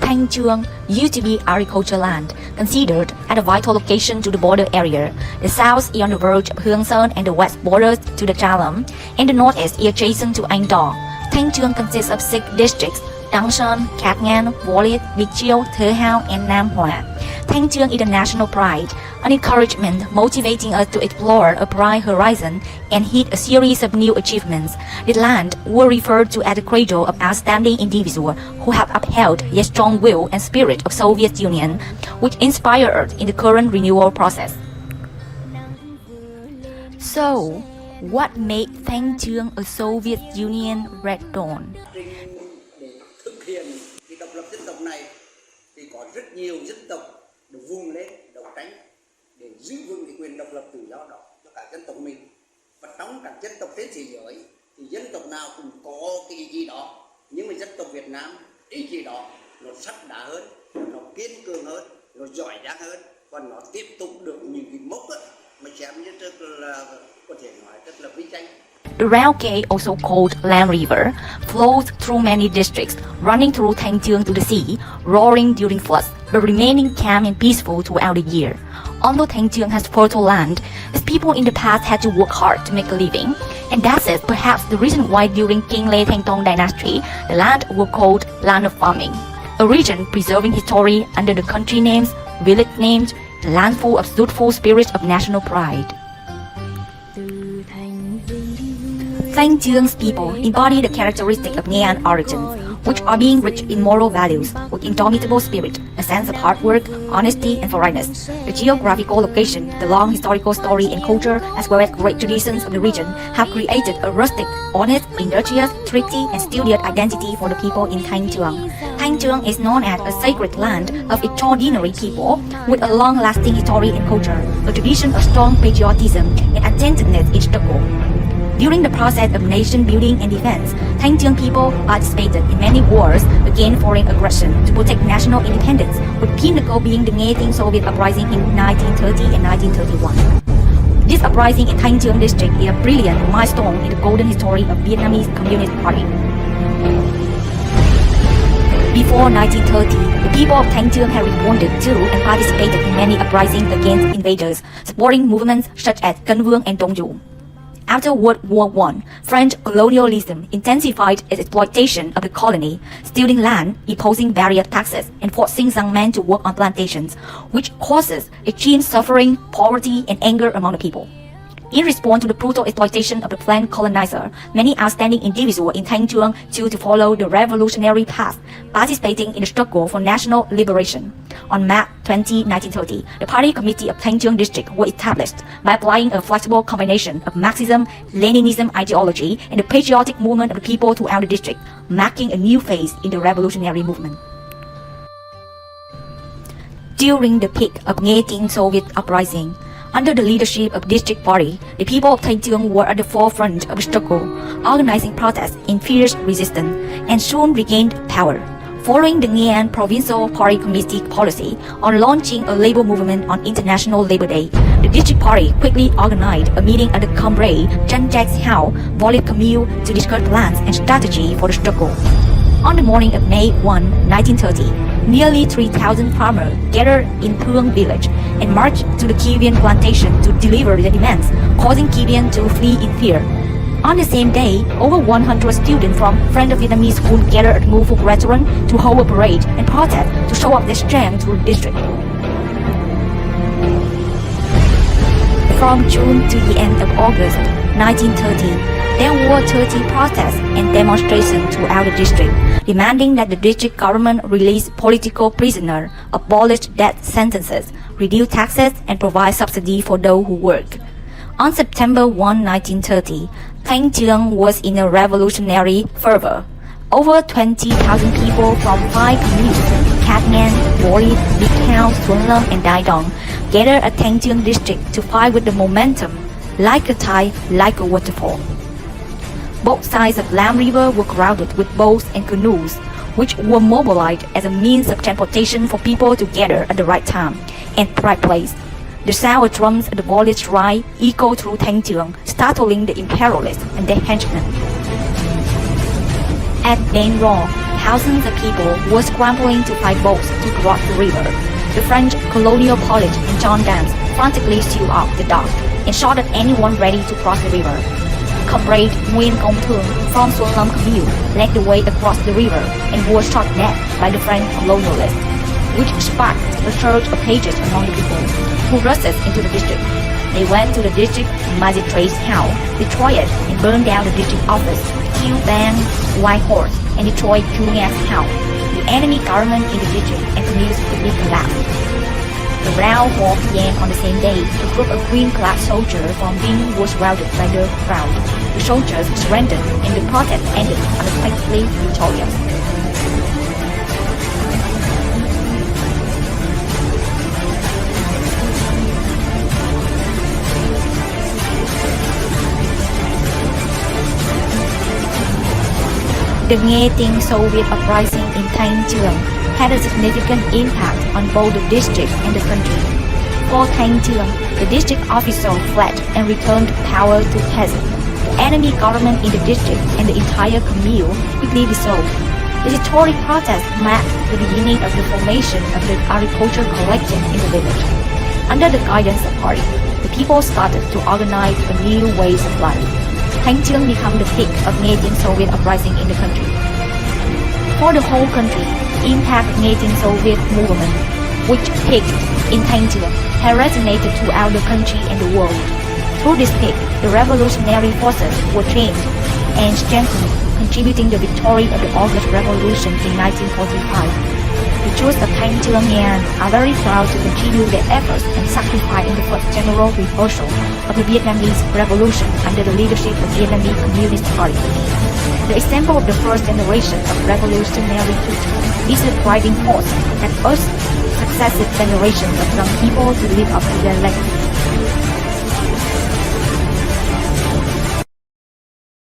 Thanh Chương used to be agricultural land, considered as a vital location to the border area. The south is on the verge of Hương Sơn and the west borders to the Trào, and the northeast is adjacent to Anh Đò. Thanh Chương consists of 6 districts: Đăng Sơn, Cát Ngan, Viết, Việt Chiêu, Thơ Hào, and Nam Hòa. Thanh Chương is a national pride, an encouragement motivating us to explore a bright horizon and hit a series of new achievements. The land were referred to as the cradle of outstanding individuals who have upheld the strong will and spirit of Soviet Union, which inspired in the current renewal process. So, what made Thanh Chương a Soviet Union Red Dawn? Thực hiện cái độc lập dân tộc này thì có rất nhiều dân tộc được vùng lên đấu tranh để giữ vững cái quyền độc lập tự do đó cho cả dân tộc mình. Và trong các dân tộc trên thế giới thì dân tộc nào cũng có cái gì đó, nhưng mà dân tộc Việt Nam ý chí đó nó sắt đá hơn, nó kiên cường hơn, nó giỏi giang hơn, và nó tiếp tục được những cái mốc ấy, mà xem như rất là có thể nói rất là vinh danh. The Rauke, also called Lam River, flows through many districts, running through Thanh Chương to the sea, roaring during floods, but remaining calm and peaceful throughout the year. Although Thanh Chương has fertile land, its people in the past had to work hard to make a living, and that is perhaps the reason why during King Lê Thánh Tông dynasty, the land were called Land of Farming, a region preserving history under the country names, village names, a land full of youthful spirits of national pride. Thanh Chương people embody the characteristics of Ngean origins, which are being rich in moral values, with indomitable spirit, a sense of hard work, honesty, and forthrightness. The geographical location, the long historical story and culture, as well as great traditions of the region, have created a rustic, honest, industrious, thrifty, and studious identity for the people in Thanh Chuong. Thanh Chương is known as a sacred land of extraordinary people, with a long-lasting history and culture, a tradition of strong patriotism and attentiveness in struggle. During the process of nation building and defense, Thanh Chương people participated in many wars against foreign aggression to protect national independence, with pinnacle being the Nghe Tinh Soviet uprising in 1930 and 1931. This uprising in Thanh Chương district is a brilliant milestone in the golden history of Vietnamese Communist Party. Before 1930, the people of Thanh Chương had responded to and participated in many uprisings against invaders, supporting movements such as Cân Vương and Đông Du. After World War I, French colonialism intensified its exploitation of the colony, stealing land, imposing various taxes, and forcing young men to work on plantations, which causes extreme suffering, poverty, and anger among the people. In response to the brutal exploitation of the French colonizer, many outstanding individuals in Thanh Chương chose to follow the revolutionary path, participating in the struggle for national liberation. On March 20, 1930, the Party Committee of Thanh Chương District was established by applying a flexible combination of Marxism, Leninism ideology, and the patriotic movement of the people throughout the district, marking a new phase in the revolutionary movement. During the peak of Nghe Tinh Soviet uprising, under the leadership of District Party, the people of Thanh Chương were at the forefront of the struggle, organizing protests in fierce resistance, and soon regained power. Following the Ngean Provincial Party Committee policy on launching a labor movement on International Labor Day, the District Party quickly organized a meeting at the Cambrai Trân Trạch House, Volley Commune, to discuss plans and strategy for the struggle. On the morning of May 1, 1930, nearly 3,000 farmers gathered in Thuong village and marched to the Kivian plantation to deliver their demands, causing Kivian to flee in fear. On the same day, over 100 students from Franco-Vietnamese schools gathered at Ngũ Phúc restaurant to hold a parade and protest to show off their strength to the district. From June to the end of August 1930, there were 30 protests and demonstrations throughout the district, demanding that the district government release political prisoners, abolish death sentences, reduce taxes, and provide subsidy for those who work. On September 1, 1930, Thanh Chương was in a revolutionary fervor. Over 20,000 people from 5 communities, Cát Ngan, Viết, Việt Chiêu, Xuân Lâm, and Đài Đòng, gathered at Thanh Chương district to fight with the momentum, like a tide, like a waterfall. Both sides of Lam River were crowded with boats and canoes, which were mobilized as a means of transportation for people to gather at the right time and right place. The sound of drums at the village shrine echoed through Thanh Chương, startling the imperialists and their henchmen. At Bang Raw, thousands of people were scrambling to find boats to cross the river. The French colonial pilot and gendarmes frantically sealed off the dock and shot at anyone ready to cross the river. Comrade Nguyễn Công Thương from Xuân Lâm Commune led the way across the river and was shot dead by the French colonialists, which sparked a surge of hatred among the people, who rushed into the district. They went to the district magistrate's house, destroyed and burned down the district office, killed Bang White Horse, and destroyed Chuong's house. The enemy government in the district and communes quickly collapsed. Around 4 p.m. on the same day, a group of green-clad soldiers from Vinh was routed by the crowd. The soldiers surrendered and the protest ended unexpectedly victorious. The Nghe Tinh Soviet uprising in Thanh Chương had a significant impact on both the district and the country. For Thanh Chương, the district official fled and returned power to peasants. The enemy government in the district and the entire commune quickly dissolved. The historic protest marked the beginning of the formation of the agricultural collective in the village. Under the guidance of party, the people started to organize a new ways of life. Thanh Chương became the peak of Nghe Tinh Soviet uprising in the country. For the whole country, the impact of Nghe Tinh Soviet movement, which peaked in Thanh Chương, had resonated throughout the country and the world. Through this peak, the revolutionary forces were trained and strengthened, contributing the victory of the August Revolution in 1945. The Jews of Thanh Chương are very proud to contribute their efforts and sacrifice in the first general reversal of the Vietnamese Revolution under the leadership of Vietnamese Communist Party. The example of the first generation of revolutionary youth is a driving force that urges successive generations of young people to live up to their legacy.